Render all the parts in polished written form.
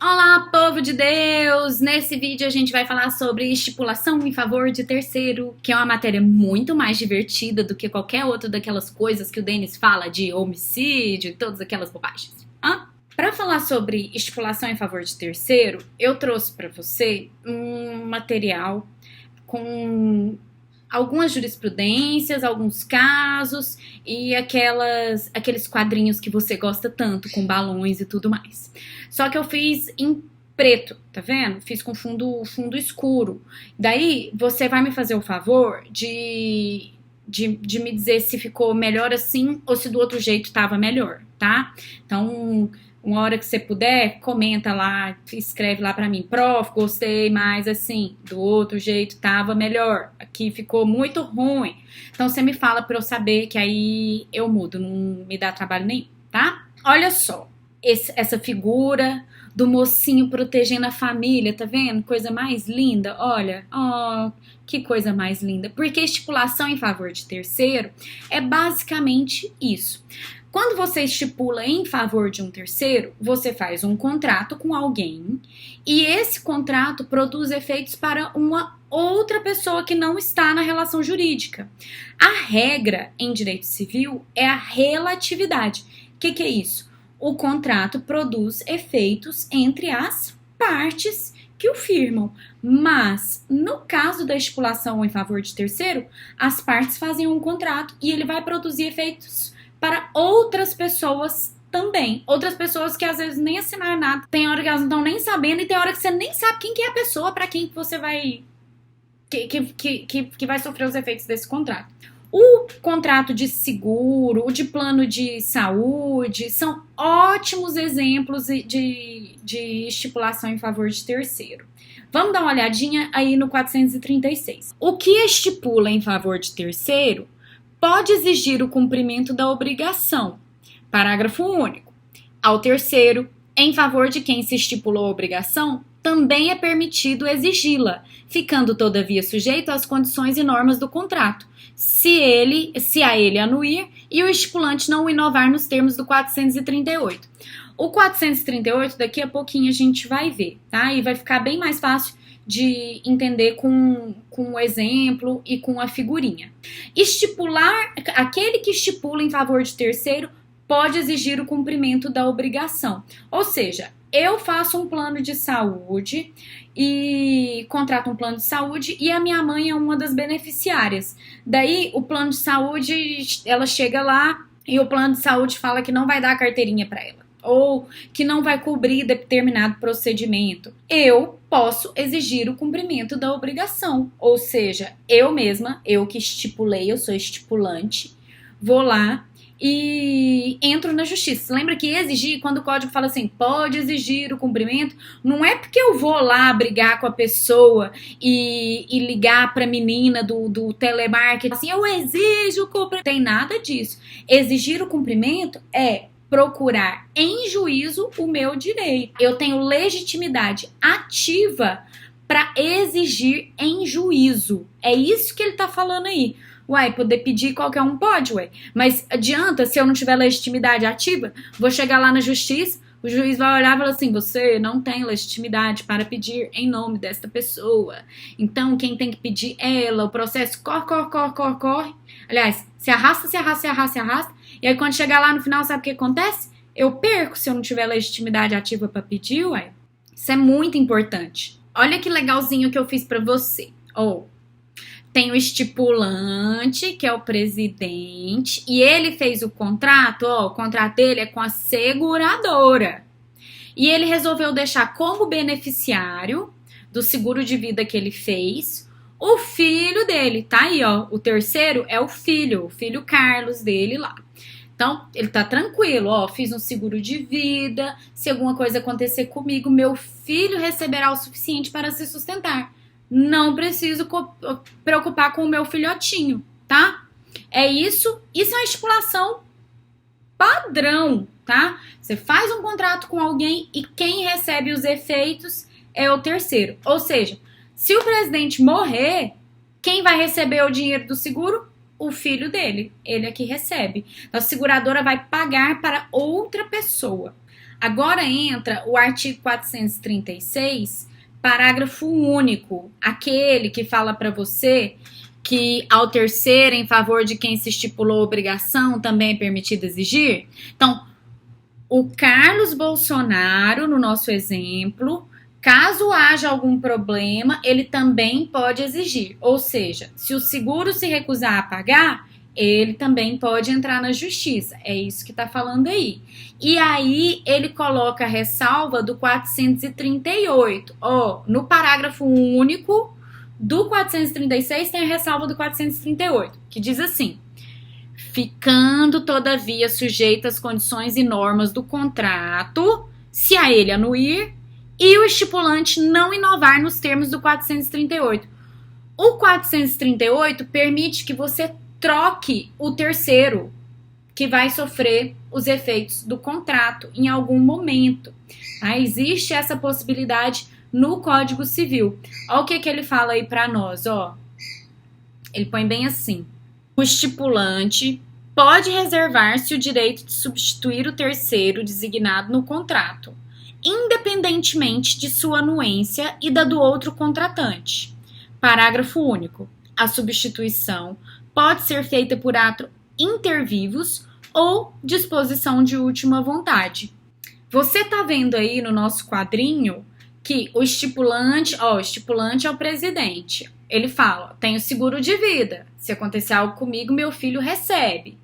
Olá, povo de Deus! Nesse vídeo a gente vai falar sobre estipulação em favor de terceiro, que é uma matéria muito mais divertida do que qualquer outra daquelas coisas que o Denis fala de homicídio e todas aquelas bobagens. Para falar sobre estipulação em favor de terceiro, eu trouxe para você um material com algumas jurisprudências, alguns casos e aqueles quadrinhos que você gosta tanto, com balões e tudo mais. Só que eu fiz em preto, tá vendo? Fiz com fundo escuro. Daí, você vai me fazer o favor de me dizer se ficou melhor assim ou se do outro jeito tava melhor, tá? Então, uma hora que você puder, comenta lá, escreve lá pra mim, prof, gostei mais assim, do outro jeito tava melhor, aqui ficou muito ruim. Então você me fala pra eu saber que aí eu mudo, não me dá trabalho nenhum, tá? Olha só, essa figura do mocinho protegendo a família, tá vendo? Coisa mais linda, olha, que coisa mais linda. Porque estipulação em favor de terceiro é basicamente isso. Quando você estipula em favor de um terceiro, você faz um contrato com alguém e esse contrato produz efeitos para uma outra pessoa que não está na relação jurídica. A regra em direito civil é a relatividade. O que é isso? O contrato produz efeitos entre as partes que o firmam, mas no caso da estipulação em favor de terceiro, as partes fazem um contrato e ele vai produzir efeitos para outras pessoas também. Outras pessoas que às vezes nem assinaram nada. Tem hora que elas não estão nem sabendo e tem hora que você nem sabe quem que é a pessoa para quem você vai... Que vai sofrer os efeitos desse contrato. O contrato de seguro, o de plano de saúde, são ótimos exemplos de estipulação em favor de terceiro. Vamos dar uma olhadinha aí no 436. O que estipula em favor de terceiro pode exigir o cumprimento da obrigação. Parágrafo único. Ao terceiro, em favor de quem se estipulou a obrigação, também é permitido exigi-la, ficando todavia sujeito às condições e normas do contrato, se a ele anuir e o estipulante não o inovar nos termos do 438. O 438 daqui a pouquinho a gente vai ver, tá? E vai ficar bem mais fácil de entender com o exemplo e com a figurinha. Aquele que estipula em favor de terceiro pode exigir o cumprimento da obrigação. Ou seja, eu faço um plano de saúde e contrato um plano de saúde e a minha mãe é uma das beneficiárias. Daí, o plano de saúde, ela chega lá e o plano de saúde fala que não vai dar a carteirinha para ela, ou que não vai cobrir determinado procedimento. Eu posso exigir o cumprimento da obrigação, ou seja, eu mesma, eu que estipulei, eu sou estipulante, vou lá e entro na justiça. Lembra que exigir, quando o código fala assim, pode exigir o cumprimento, não é porque eu vou lá brigar com a pessoa e ligar pra menina do telemarketing, assim, eu exijo o cumprimento. Tem nada disso. Exigir o cumprimento é procurar em juízo o meu direito. Eu tenho legitimidade ativa para exigir em juízo. É isso que ele tá falando aí. Uai, poder pedir qualquer um pode, ué. Mas adianta se eu não tiver legitimidade ativa? Vou chegar lá na justiça, o juiz vai olhar e falar assim, você não tem legitimidade para pedir em nome desta pessoa. Então, quem tem que pedir é ela. O processo corre. Aliás, se arrasta. E aí, quando chegar lá no final, sabe o que acontece? Eu perco se eu não tiver legitimidade ativa para pedir, ué. Isso é muito importante. Olha que legalzinho que eu fiz para você. Tem o estipulante, que é o presidente, e ele fez o contrato, o contrato dele é com a seguradora. E ele resolveu deixar como beneficiário do seguro de vida que ele fez o filho dele, tá aí, o terceiro é o filho Carlos dele lá. Então, ele tá tranquilo, fiz um seguro de vida, se alguma coisa acontecer comigo, meu filho receberá o suficiente para se sustentar. Não preciso preocupar com o meu filhotinho, tá? É isso é uma estipulação padrão, tá? Você faz um contrato com alguém e quem recebe os efeitos é o terceiro. Ou seja, se o presidente morrer, quem vai receber o dinheiro do seguro? O filho dele. Ele é que recebe. Então, a seguradora vai pagar para outra pessoa. Agora entra o artigo 436, parágrafo único, aquele que fala para você que ao terceiro em favor de quem se estipulou obrigação também é permitido exigir. Então, o Carlos Bolsonaro, no nosso exemplo, caso haja algum problema, ele também pode exigir. Ou seja, se o seguro se recusar a pagar, ele também pode entrar na justiça. É isso que está falando aí. E aí ele coloca a ressalva do 438. No parágrafo único do 436 tem a ressalva do 438, que diz assim: ficando, todavia, sujeito às condições e normas do contrato, se a ele anuir, e o estipulante não inovar nos termos do 438. O 438 permite que você troque o terceiro que vai sofrer os efeitos do contrato em algum momento. Existe essa possibilidade no Código Civil. Olha o que ele fala aí para nós. Ele põe bem assim: o estipulante pode reservar-se o direito de substituir o terceiro designado no contrato, independentemente de sua anuência e da do outro contratante. Parágrafo único. A substituição pode ser feita por ato inter vivos ou disposição de última vontade. Você tá vendo aí no nosso quadrinho que o estipulante é o presidente. Ele fala: tenho seguro de vida. Se acontecer algo comigo, meu filho recebe.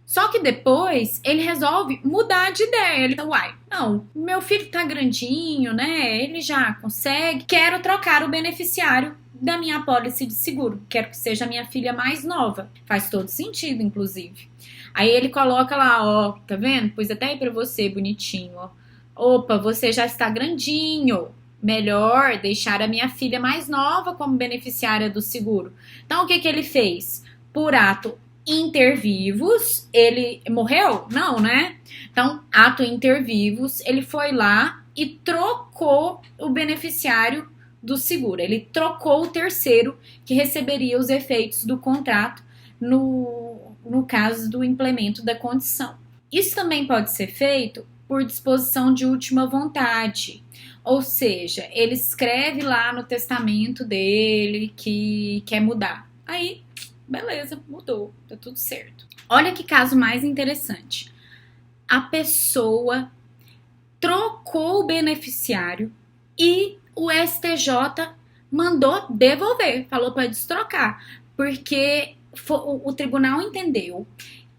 Só que depois ele resolve mudar de ideia. Ele fala: não, meu filho tá grandinho, né? Ele já consegue. Quero trocar o beneficiário da minha apólice de seguro. Quero que seja a minha filha mais nova. Faz todo sentido, inclusive. Aí ele coloca lá, tá vendo? Pus até aí pra você, bonitinho, Opa, você já está grandinho. Melhor deixar a minha filha mais nova como beneficiária do seguro. Então, o que ele fez? Por ato inter vivos, ele morreu? Não, né? Então, ato inter vivos, ele foi lá e trocou o beneficiário do seguro. Ele trocou o terceiro que receberia os efeitos do contrato no caso do implemento da condição. Isso também pode ser feito por disposição de última vontade. Ou seja, ele escreve lá no testamento dele que quer mudar. Aí, beleza, mudou, tá tudo certo. Olha que caso mais interessante. A pessoa trocou o beneficiário e o STJ mandou devolver, falou para destrocar, porque o tribunal entendeu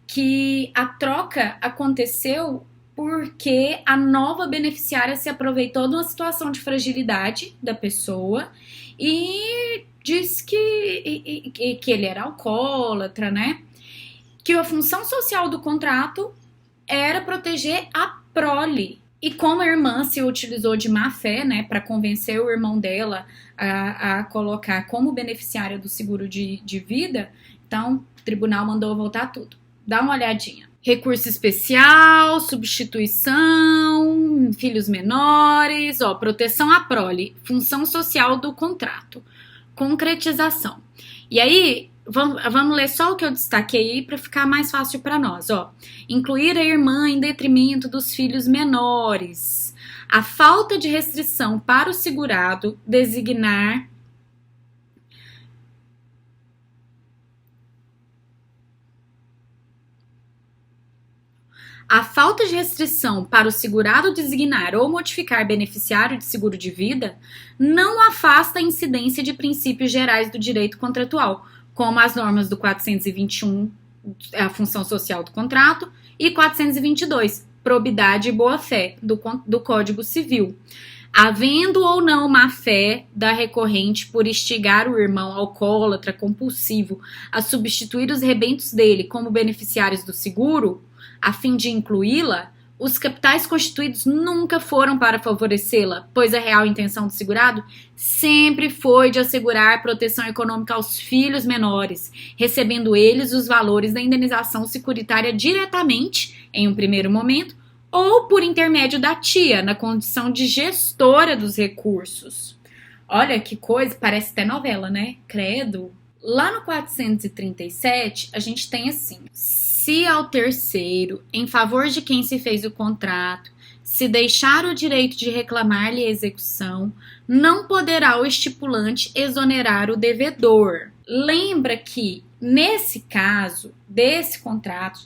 que a troca aconteceu porque a nova beneficiária se aproveitou de uma situação de fragilidade da pessoa e diz que ele era alcoólatra, né? Que a função social do contrato era proteger a prole. E como a irmã se utilizou de má fé, né, para convencer o irmão dela a colocar como beneficiária do seguro de vida, então o tribunal mandou voltar tudo. Dá uma olhadinha. Recurso especial, substituição, filhos menores, proteção à prole, função social do contrato, concretização. E aí, vamos ler só o que eu destaquei aí para ficar mais fácil para nós. Incluir a irmã em detrimento dos filhos menores. A falta de restrição para o segurado designar a falta de restrição para o segurado designar ou modificar beneficiário de seguro de vida não afasta a incidência de princípios gerais do direito contratual, como as normas do 421, a função social do contrato, e 422, probidade e boa-fé, do Código Civil. Havendo ou não má-fé da recorrente por instigar o irmão alcoólatra compulsivo a substituir os rebentos dele como beneficiários do seguro, a fim de incluí-la, os capitais constituídos nunca foram para favorecê-la, pois a real intenção do segurado sempre foi de assegurar proteção econômica aos filhos menores, recebendo eles os valores da indenização securitária diretamente, em um primeiro momento, ou por intermédio da tia, na condição de gestora dos recursos. Olha que coisa, parece até novela, né? Credo. Lá no 437, a gente tem assim: se ao terceiro, em favor de quem se fez o contrato, Se deixar o direito de reclamar-lhe a execução, não poderá o estipulante exonerar o devedor. Lembra que, nesse caso, desse contrato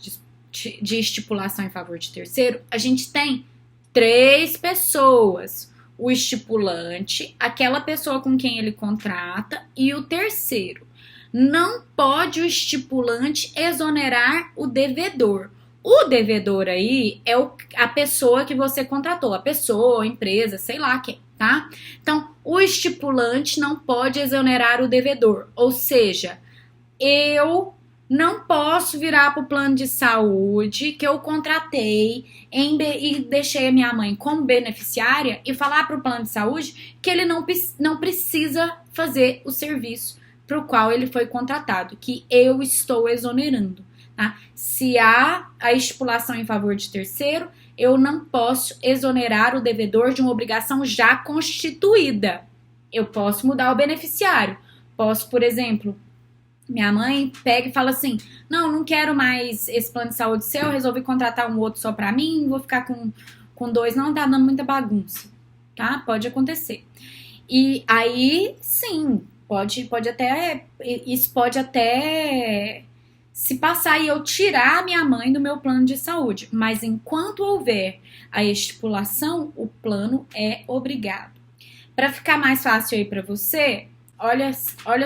de estipulação em favor de terceiro, a gente tem 3 pessoas. O estipulante, aquela pessoa com quem ele contrata e o terceiro. Não pode o estipulante exonerar o devedor. O devedor aí é a pessoa que você contratou, a pessoa, a empresa, sei lá quem, tá? Então, o estipulante não pode exonerar o devedor. Ou seja, eu não posso virar para o plano de saúde que eu contratei e deixei a minha mãe como beneficiária e falar para o plano de saúde que ele não precisa fazer o serviço para o qual ele foi contratado, que eu estou exonerando. Tá? Se há a estipulação em favor de terceiro, eu não posso exonerar o devedor de uma obrigação já constituída. Eu posso mudar o beneficiário. Posso, por exemplo, minha mãe pega e fala assim, não quero mais esse plano de saúde seu, eu resolvi contratar um outro só pra mim, vou ficar com 2, não, tá dando muita bagunça, tá? Pode acontecer. E aí, sim, isso pode até se passar e eu tirar a minha mãe do meu plano de saúde, mas enquanto houver a estipulação, o plano é obrigado. Para ficar mais fácil aí para você, olha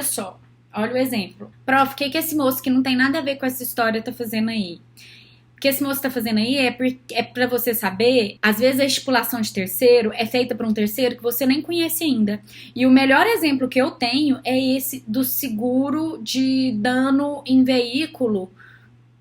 só. Olha o exemplo. Prof, o que esse moço que não tem nada a ver com essa história tá fazendo aí? O que esse moço tá fazendo aí é pra você saber, às vezes a estipulação de terceiro é feita por um terceiro que você nem conhece ainda. E o melhor exemplo que eu tenho é esse do seguro de dano em veículo,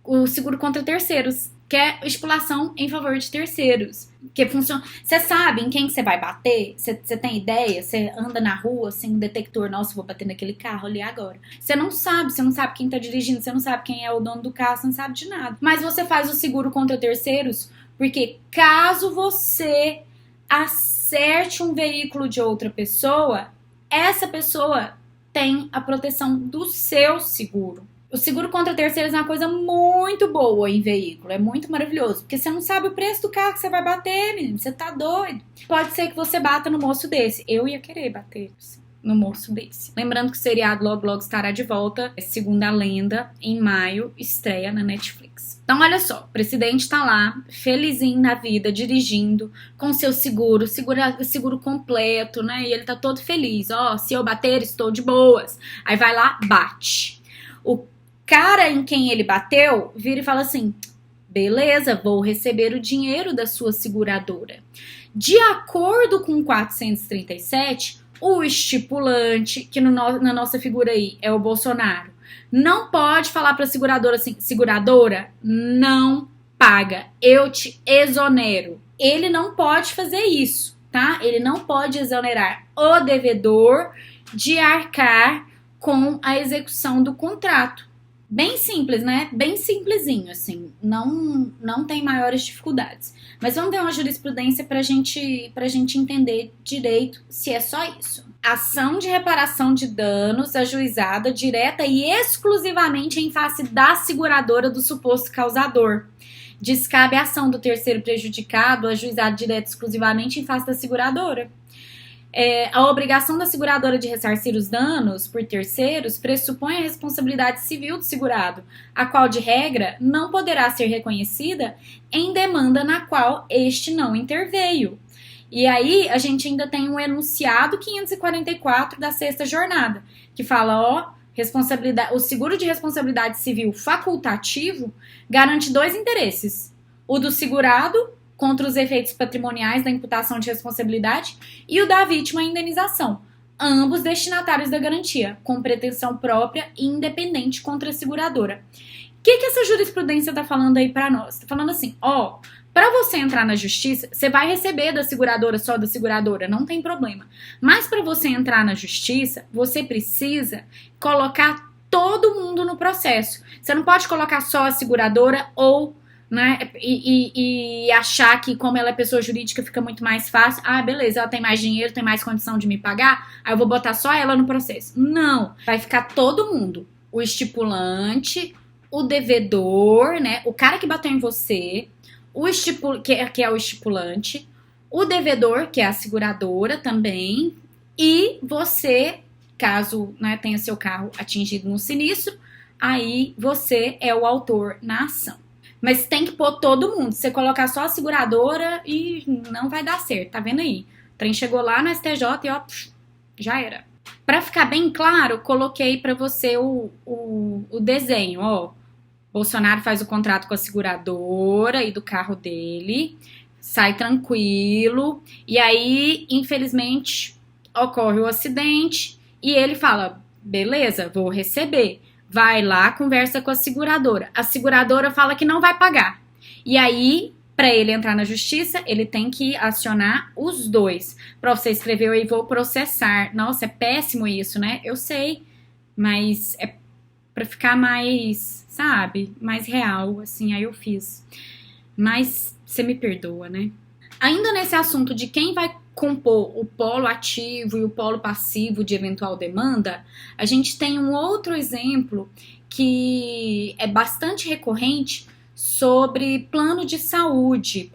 o seguro contra terceiros, que é estipulação em favor de terceiros. Que funciona. Você sabe em quem você vai bater? Você tem ideia? Você anda na rua, assim, um detector, nossa, vou bater naquele carro ali agora. Você não sabe quem tá dirigindo, você não sabe quem é o dono do carro, você não sabe de nada. Mas você faz o seguro contra terceiros, porque caso você acerte um veículo de outra pessoa, essa pessoa tem a proteção do seu seguro. O seguro contra terceiros é uma coisa muito boa em veículo, é muito maravilhoso, porque você não sabe o preço do carro que você vai bater, menino, você tá doido. Pode ser que você bata no moço desse, eu ia querer bater no moço desse. Lembrando que o seriado logo logo estará de volta, segundo a lenda, em maio, estreia na Netflix. Então olha só, o presidente tá lá, felizinho na vida, dirigindo, com seu seguro completo, né, e ele tá todo feliz, se eu bater, estou de boas. Aí vai lá, bate. O cara em quem ele bateu vira e fala assim, beleza, vou receber o dinheiro da sua seguradora. De acordo com 437, o estipulante, que na nossa figura aí é o Bolsonaro, não pode falar para a seguradora assim, seguradora, não paga, eu te exonero. Ele não pode fazer isso, tá? Ele não pode exonerar o devedor de arcar com a execução do contrato. Bem simples, né? Bem simplesinho, assim. Não tem maiores dificuldades. Mas vamos ter uma jurisprudência pra gente entender direito se é só isso. Ação de reparação de danos ajuizada direta e exclusivamente em face da seguradora do suposto causador. Descabe a ação do terceiro prejudicado ajuizada direta e exclusivamente em face da seguradora. A obrigação da seguradora de ressarcir os danos por terceiros pressupõe a responsabilidade civil do segurado, a qual, de regra, não poderá ser reconhecida em demanda na qual este não interveio. E aí, a gente ainda tem um enunciado 544 da sexta jornada, que fala, o seguro de responsabilidade civil facultativo garante 2 interesses, o do segurado contra os efeitos patrimoniais da imputação de responsabilidade e o da vítima em indenização, ambos destinatários da garantia, com pretensão própria e independente contra a seguradora. O que essa jurisprudência está falando aí para nós? Está falando assim, para você entrar na justiça, você vai receber da seguradora só da seguradora, não tem problema. Mas para você entrar na justiça, você precisa colocar todo mundo no processo. Você não pode colocar só a seguradora ou né, e achar que como ela é pessoa jurídica fica muito mais fácil, beleza, ela tem mais dinheiro, tem mais condição de me pagar, aí eu vou botar só ela no processo. Não, vai ficar todo mundo, o estipulante, o devedor, né, o cara que bateu em você, que é o estipulante, o devedor, que é a seguradora também, e você, caso, né, tenha seu carro atingido no sinistro, aí você é o autor na ação. Mas tem que pôr todo mundo. Se você colocar só a seguradora, e não vai dar certo, tá vendo aí? O trem chegou lá no STJ e ó, já era. Pra ficar bem claro, coloquei pra você o desenho, ó. Bolsonaro faz o contrato com a seguradora e do carro dele, sai tranquilo, e aí, infelizmente, ocorre o acidente e ele fala: beleza, vou receber. Vai lá, conversa com a seguradora fala que não vai pagar. E aí, para ele entrar na justiça, ele tem que acionar os dois. Para você escrever aí, vou processar. Nossa, é péssimo isso, né? Eu sei, mas é para ficar mais, sabe, mais real, assim, aí eu fiz. Mas você me perdoa, né? Ainda nesse assunto de quem vai compor o polo ativo e o polo passivo de eventual demanda, a gente tem um outro exemplo que é bastante recorrente sobre plano de saúde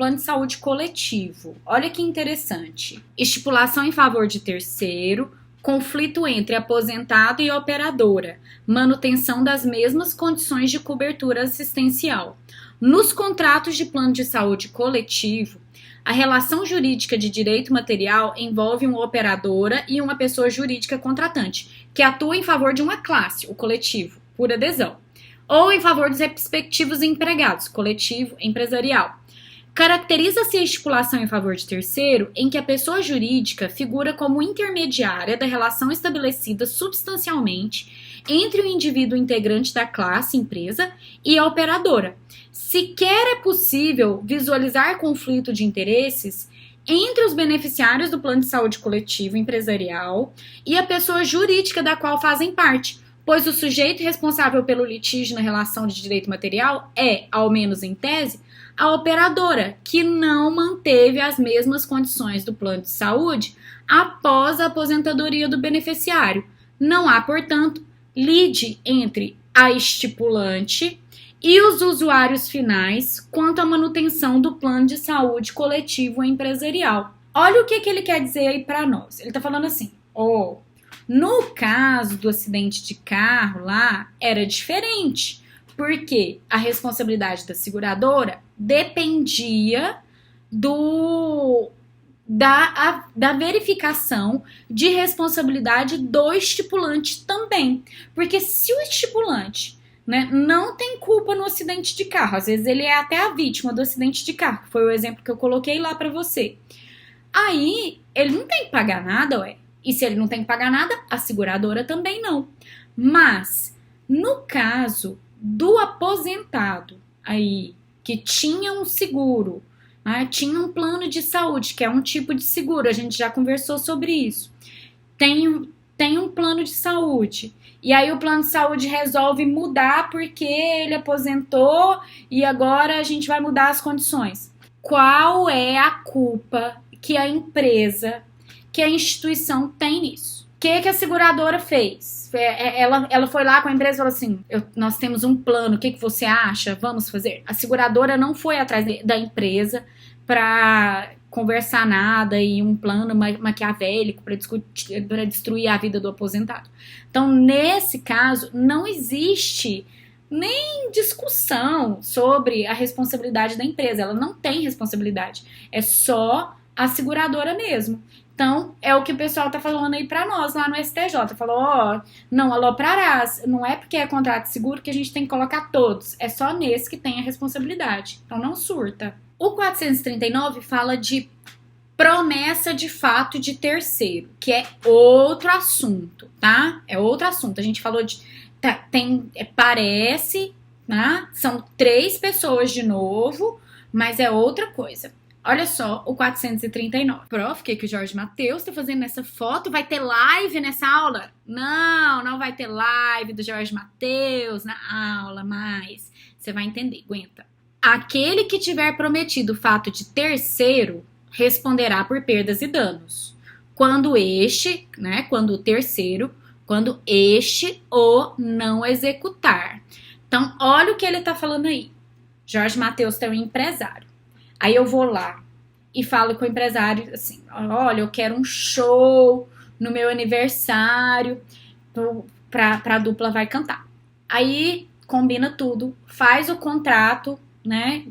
coletivo. Olha que interessante. Estipulação em favor de terceiro, conflito entre aposentado e operadora, manutenção das mesmas condições de cobertura assistencial. Nos contratos de plano de saúde coletivo, a relação jurídica de direito material envolve uma operadora e uma pessoa jurídica contratante, que atua em favor de uma classe, o coletivo, por adesão, ou em favor dos respectivos empregados, coletivo, empresarial. Caracteriza-se a estipulação em favor de terceiro em que a pessoa jurídica figura como intermediária da relação estabelecida substancialmente entre o indivíduo integrante da classe, empresa, e a operadora. Sequer é possível visualizar conflito de interesses entre os beneficiários do plano de saúde coletivo empresarial e a pessoa jurídica da qual fazem parte, pois o sujeito responsável pelo litígio na relação de direito material é, ao menos em tese, a operadora, que não manteve as mesmas condições do plano de saúde após a aposentadoria do beneficiário. Não há, portanto, lide entre a estipulante e os usuários finais quanto à manutenção do plano de saúde coletivo empresarial. Olha o que ele quer dizer aí para nós. Ele está falando assim, no caso do acidente de carro lá, era diferente, porque a responsabilidade da seguradora dependia da verificação de responsabilidade do estipulante também. Porque se o estipulante, né, não tem culpa no acidente de carro, às vezes ele é até a vítima do acidente de carro, que foi o exemplo que eu coloquei lá pra você, aí ele não tem que pagar nada, ué. E se ele não tem que pagar nada, a seguradora também não. Mas no caso do aposentado aí, que tinha um seguro, né, tinha um plano de saúde, que é um tipo de seguro, a gente já conversou sobre isso, tem um plano de saúde, e aí o plano de saúde resolve mudar porque ele aposentou e agora a gente vai mudar as condições. Qual é a culpa que a empresa, que a instituição tem nisso? O que a seguradora fez? Ela foi lá com a empresa e falou assim, nós temos um plano, o que você acha? Vamos fazer? A seguradora não foi atrás da empresa para conversar nada e um plano maquiavélico para destruir a vida do aposentado. Então, nesse caso, não existe nem discussão sobre a responsabilidade da empresa. Ela não tem responsabilidade. É só a seguradora mesmo. Então, é o que o pessoal tá falando aí pra nós lá no STJ. Falou, não aloprarás. Não é porque é contrato de seguro que a gente tem que colocar todos. É só nesse que tem a responsabilidade. Então, não surta. O 439 fala de promessa de fato de terceiro, que é outro assunto, tá? É outro assunto. A gente falou de... parece, né? São 3 pessoas de novo, mas é outra coisa. Olha só o 439. Prof, o que o Jorge Mateus tá fazendo nessa foto? Vai ter live nessa aula? Não vai ter live do Jorge Mateus na aula, mas você vai entender, aguenta. Aquele que tiver prometido o fato de terceiro responderá por perdas e danos. Quando este o não executar. Então, olha o que ele tá falando aí. Jorge Mateus é um empresário. Aí eu vou lá e falo com o empresário assim, olha, eu quero um show no meu aniversário pra dupla vai cantar. Aí combina tudo, faz o contrato, né,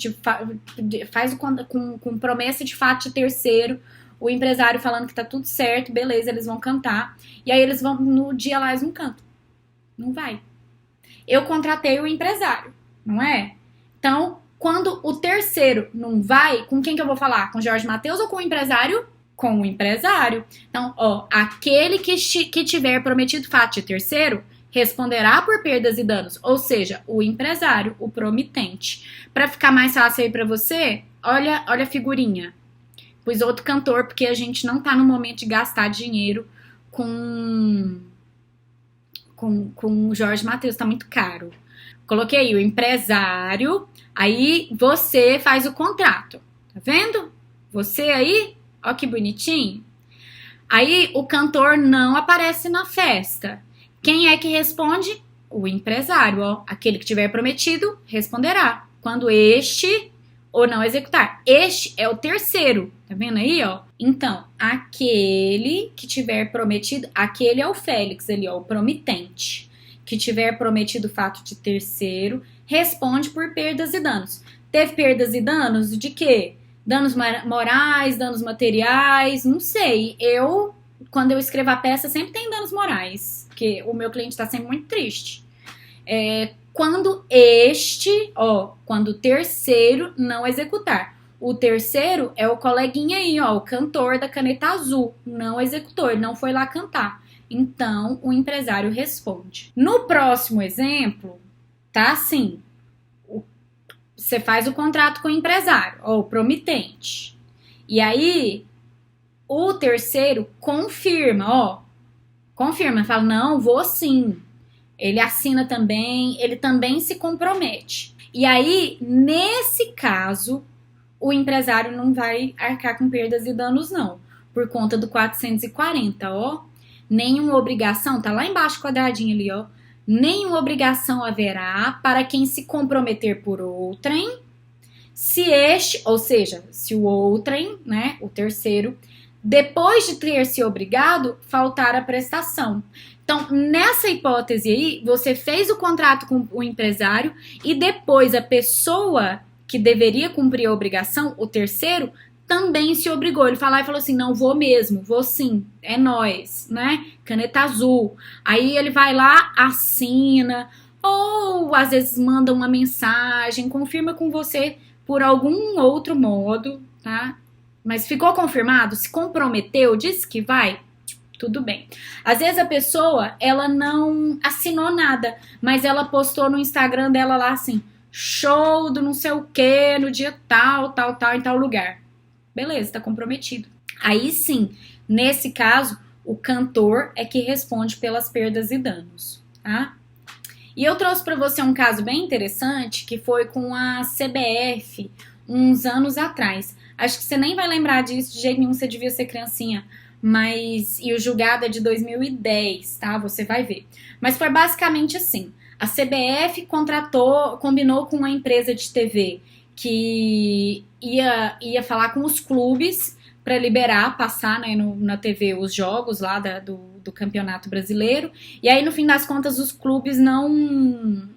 faz com promessa de fato de terceiro, o empresário falando que tá tudo certo, beleza, eles vão cantar, e aí eles vão, no dia lá eles não cantam, não vai. Eu contratei o empresário, não é? Então, quando o terceiro não vai, com quem que eu vou falar? Com o Jorge Mateus ou com o empresário? Com o empresário. Então, ó, aquele que tiver prometido fato de terceiro responderá por perdas e danos, ou seja, o empresário, o promitente. Para ficar mais fácil aí para você, olha a figurinha. Pus outro cantor, porque a gente não tá no momento de gastar dinheiro com o Jorge Mateus, tá muito caro. Coloquei aí o empresário, aí você faz o contrato, tá vendo? Você aí, ó que bonitinho. Aí o cantor não aparece na festa. Quem é que responde? O empresário, ó. Aquele que tiver prometido responderá. Quando este ou não executar. Este é o terceiro, tá vendo aí, ó? Então, aquele que tiver prometido, aquele é o Félix ali, ó, o promitente. Que tiver prometido o fato de terceiro, responde por perdas e danos. Teve perdas e danos de quê? Danos morais, danos materiais, não sei. Quando eu escrevo a peça, sempre tem danos morais, porque o meu cliente tá sempre muito triste. Quando quando o terceiro não executar. O terceiro é o coleguinha aí, ó, o cantor da caneta azul, não executou, ele não foi lá cantar. Então, o empresário responde. No próximo exemplo, tá assim, você faz o contrato com o empresário, ou o promitente. E aí, o terceiro confirma, fala, não, vou sim. Ele assina também, ele também se compromete. E aí, nesse caso, o empresário não vai arcar com perdas e danos, não. Por conta do 440, ó. Nenhuma obrigação, tá lá embaixo quadradinho ali, ó. Nenhuma obrigação haverá para quem se comprometer por outrem, se este, ou seja, se o outrem, né, o terceiro, depois de ter se obrigado, faltar a prestação. Então, nessa hipótese aí, você fez o contrato com o empresário e depois a pessoa que deveria cumprir a obrigação, o terceiro, também se obrigou. Ele falou assim, não, vou mesmo, vou sim, é nóis, né? Caneta azul. Aí ele vai lá, assina, ou às vezes manda uma mensagem, confirma com você por algum outro modo, tá? Mas ficou confirmado, se comprometeu, disse que vai, tudo bem. Às vezes a pessoa, ela não assinou nada, mas ela postou no Instagram dela lá assim, show do não sei o que, no dia tal, em tal lugar. Beleza, tá comprometido. Aí sim, nesse caso, o cantor é que responde pelas perdas e danos, tá? E eu trouxe para você um caso bem interessante, que foi com a CBF, uns anos atrás. Acho que você nem vai lembrar disso, de jeito nenhum, você devia ser criancinha. E o julgado é de 2010, tá? Você vai ver. Mas foi basicamente assim. A CBF combinou com uma empresa de TV que ia falar com os clubes para liberar, passar, né, na TV os jogos lá do Campeonato Brasileiro. E aí, no fim das contas, os clubes não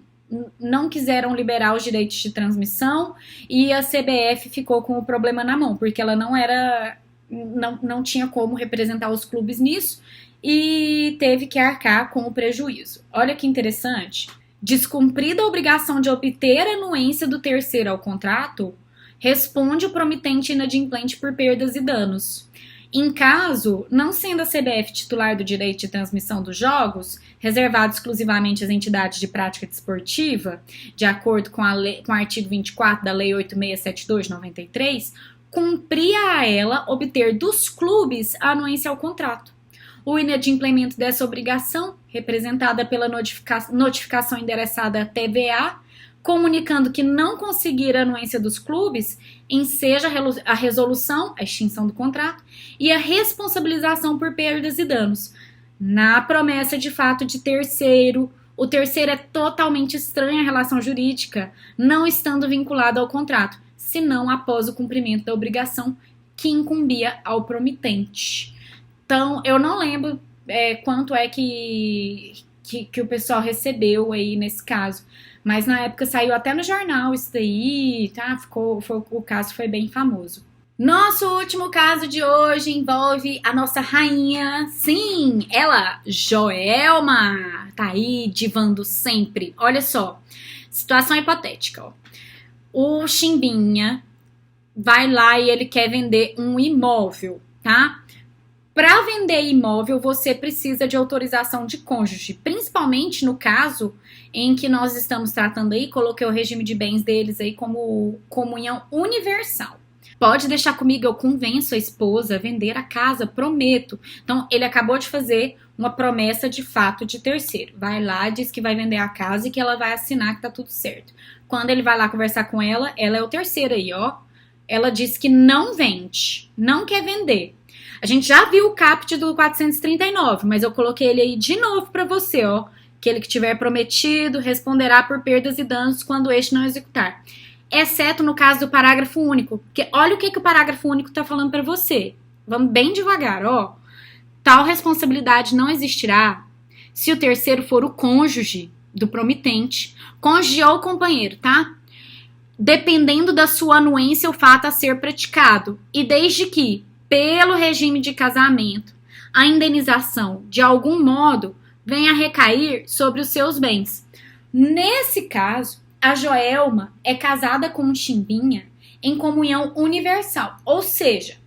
quiseram liberar os direitos de transmissão e a CBF ficou com o problema na mão, porque ela não tinha como representar os clubes nisso e teve que arcar com o prejuízo. Olha que interessante. Descumprida a obrigação de obter a anuência do terceiro ao contrato, responde o promitente inadimplente por perdas e danos. Em caso, não sendo a CBF titular do direito de transmissão dos jogos, reservado exclusivamente às entidades de prática desportiva, de acordo com o artigo 24 da Lei 8672 de 93, cumpria a ela obter dos clubes a anuência ao contrato. O inadimplemento dessa obrigação, representada pela notificação endereçada à TVA, comunicando que não conseguir a anuência dos clubes, enseja a resolução, a extinção do contrato, e a responsabilização por perdas e danos. Na promessa de fato de terceiro, o terceiro é totalmente estranho à relação jurídica, não estando vinculado ao contrato. senão após o cumprimento da obrigação que incumbia ao promitente. Então, eu não lembro quanto é que o pessoal recebeu aí nesse caso, mas na época saiu até no jornal isso daí, tá? O caso foi bem famoso. Nosso último caso de hoje envolve a nossa rainha, sim, ela, Joelma, tá aí divando sempre. Olha só, situação hipotética, ó. O Chimbinha vai lá e ele quer vender um imóvel, tá? Para vender imóvel, você precisa de autorização de cônjuge, principalmente no caso em que nós estamos tratando aí, coloquei o regime de bens deles aí como comunhão universal. Pode deixar comigo, eu convenço a esposa a vender a casa, prometo. Então, ele acabou de fazer uma promessa de fato de terceiro. Vai lá, diz que vai vender a casa e que ela vai assinar que tá tudo certo. Quando ele vai lá conversar com ela é o terceiro aí, ó. Ela disse que não vende, não quer vender. A gente já viu o caput do 439, mas eu coloquei ele aí de novo para você, ó. Aquele que tiver prometido responderá por perdas e danos quando este não executar. Exceto no caso do parágrafo único. Porque olha o que o parágrafo único tá falando para você. Vamos bem devagar, ó. Tal responsabilidade não existirá se o terceiro for o cônjuge do promitente, cônjuge ou companheiro, tá? Dependendo da sua anuência o fato a ser praticado, e desde que, pelo regime de casamento, a indenização, de algum modo, venha a recair sobre os seus bens. Nesse caso, a Joelma é casada com um Chimbinha em comunhão universal, ou seja,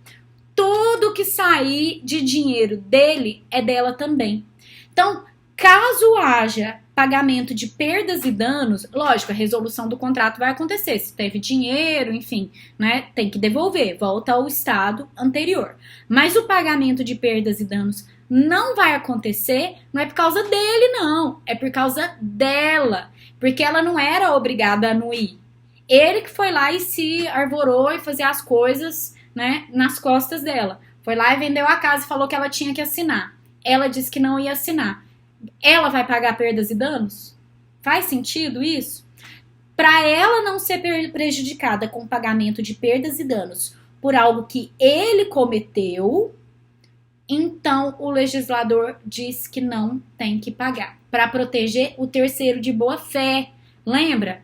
tudo que sair de dinheiro dele é dela também. Então, caso haja pagamento de perdas e danos, lógico, a resolução do contrato vai acontecer. Se teve dinheiro, enfim, né, tem que devolver, volta ao estado anterior. Mas o pagamento de perdas e danos não vai acontecer, não é por causa dele, não. É por causa dela. Porque ela não era obrigada a anuir. Ele que foi lá e se arvorou e fazia as coisas, né, nas costas dela. Foi lá e vendeu a casa e falou que ela tinha que assinar. Ela disse que não ia assinar. Ela vai pagar perdas e danos? Faz sentido isso? Para ela não ser prejudicada com o pagamento de perdas e danos por algo que ele cometeu, então o legislador diz que não tem que pagar, para proteger o terceiro de boa fé. Lembra?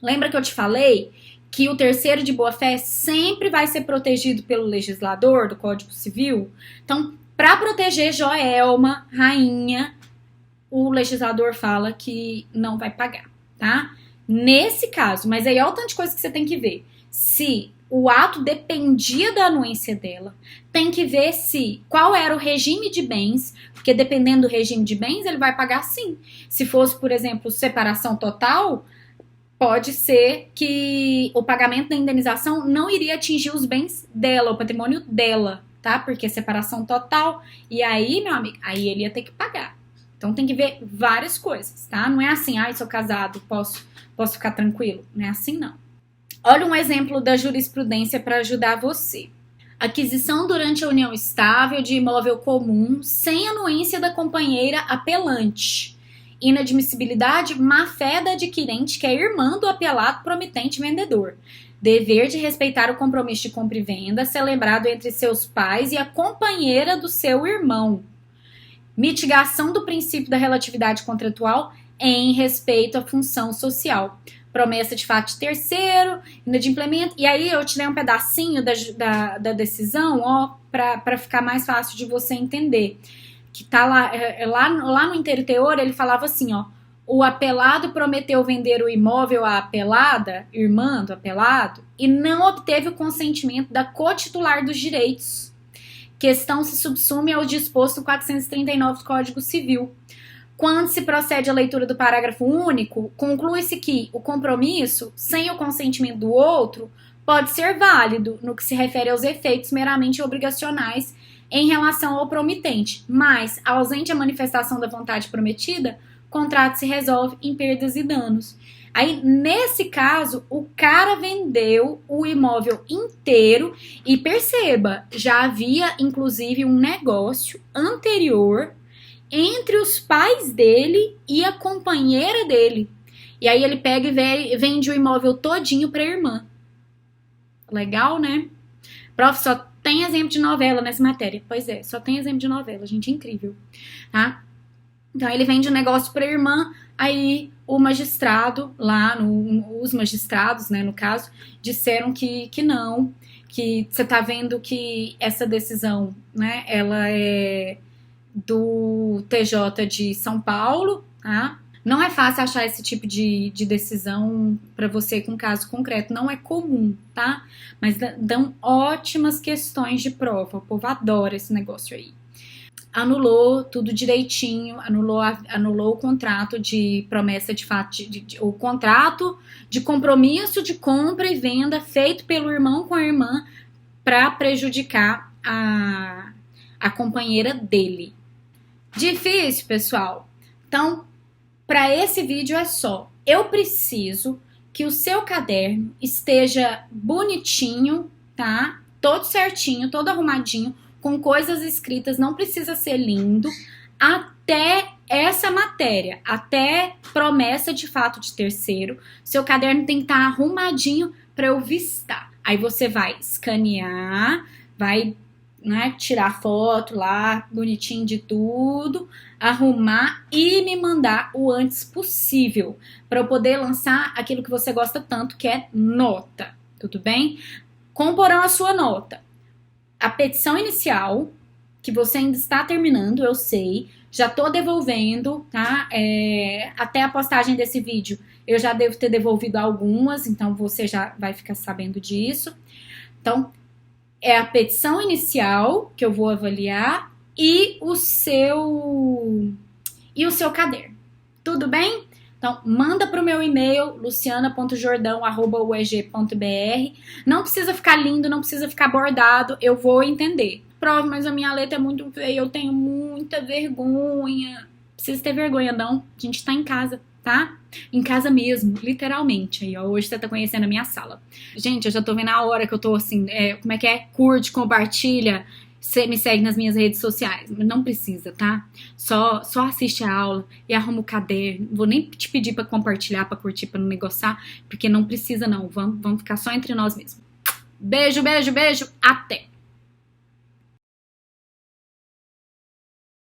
Lembra que eu te falei que o terceiro de boa fé sempre vai ser protegido pelo legislador do Código Civil? Então, para proteger Joelma, rainha, o legislador fala que não vai pagar, tá? Nesse caso, mas aí olha o tanto de coisa que você tem que ver. Se o ato dependia da anuência dela, tem que ver qual era o regime de bens, porque dependendo do regime de bens, ele vai pagar sim. Se fosse, por exemplo, separação total, pode ser que o pagamento da indenização não iria atingir os bens dela, o patrimônio dela, tá? Porque é separação total, e aí, meu amigo, aí ele ia ter que pagar. Então tem que ver várias coisas, tá? Não é assim, sou casado, posso ficar tranquilo. Não é assim, não. Olha um exemplo da jurisprudência para ajudar você. Aquisição durante a união estável de imóvel comum sem anuência da companheira apelante. Inadmissibilidade, má-fé da adquirente, que é irmã do apelado promitente vendedor. Dever de respeitar o compromisso de compra e venda celebrado entre seus pais e a companheira do seu irmão. Mitigação do princípio da relatividade contratual em respeito à função social. Promessa de fato de terceiro, inadimplemento. E aí eu tirei um pedacinho da decisão, ó, para ficar mais fácil de você entender. Que tá lá no inteiro teor, ele falava assim, ó. O apelado prometeu vender o imóvel à apelada, irmã do apelado, e não obteve o consentimento da cotitular dos direitos. Questão se subsume ao disposto 439 do Código Civil. Quando se procede à leitura do parágrafo único, conclui-se que o compromisso, sem o consentimento do outro, pode ser válido no que se refere aos efeitos meramente obrigacionais em relação ao promitente, mas, ausente a manifestação da vontade prometida, o contrato se resolve em perdas e danos. Aí, nesse caso, o cara vendeu o imóvel inteiro e perceba, já havia inclusive um negócio anterior entre os pais dele e a companheira dele. E aí ele pega e vende o imóvel todinho para a irmã. Legal, né? Prof, só tem exemplo de novela nessa matéria. Pois é, só tem exemplo de novela, gente, incrível, tá? Então ele vende um negócio pra irmã, aí o magistrado lá, os magistrados, né, no caso, disseram que não, que você tá vendo que essa decisão, né, ela é do TJ de São Paulo, tá? Não é fácil achar esse tipo de decisão para você com caso concreto, não é comum, tá? Mas dão ótimas questões de prova, o povo adora esse negócio aí. Anulou tudo direitinho, anulou o contrato de promessa de fato, o contrato de compromisso de compra e venda feito pelo irmão com a irmã para prejudicar a companheira dele. Difícil, pessoal. Então, para esse vídeo é só. Eu preciso que o seu caderno esteja bonitinho, tá? Todo certinho, todo arrumadinho, com coisas escritas, não precisa ser lindo, até essa matéria, até promessa de fato de terceiro. Seu caderno tem que estar arrumadinho para eu vistar. Aí você vai escanear, vai, né, tirar foto lá, bonitinho de tudo, arrumar e me mandar o antes possível, para eu poder lançar aquilo que você gosta tanto, que é nota, tudo bem? Comporão a sua nota. A petição inicial, que você ainda está terminando, eu sei, já tô devolvendo, tá? Até a postagem desse vídeo, eu já devo ter devolvido algumas, então você já vai ficar sabendo disso. Então, é a petição inicial que eu vou avaliar e o seu caderno. Tudo bem? Então, manda para o meu e-mail, luciana.jordão@ueg.br. Não precisa ficar lindo, não precisa ficar bordado, eu vou entender. Prova, mas a minha letra é muito feia, eu tenho muita vergonha. Não precisa ter vergonha, não. A gente tá em casa, tá? Em casa mesmo, literalmente. Aí, ó, hoje você tá conhecendo a minha sala. Gente, eu já tô vendo a hora que eu tô assim, como é que é? Curte, compartilha, você me segue nas minhas redes sociais. Não precisa, tá? Só assiste a aula e arruma o caderno. Vou nem te pedir pra compartilhar, pra curtir, pra não negociar, porque não precisa não. Vamos ficar só entre nós mesmos. Beijo, beijo, beijo. Até!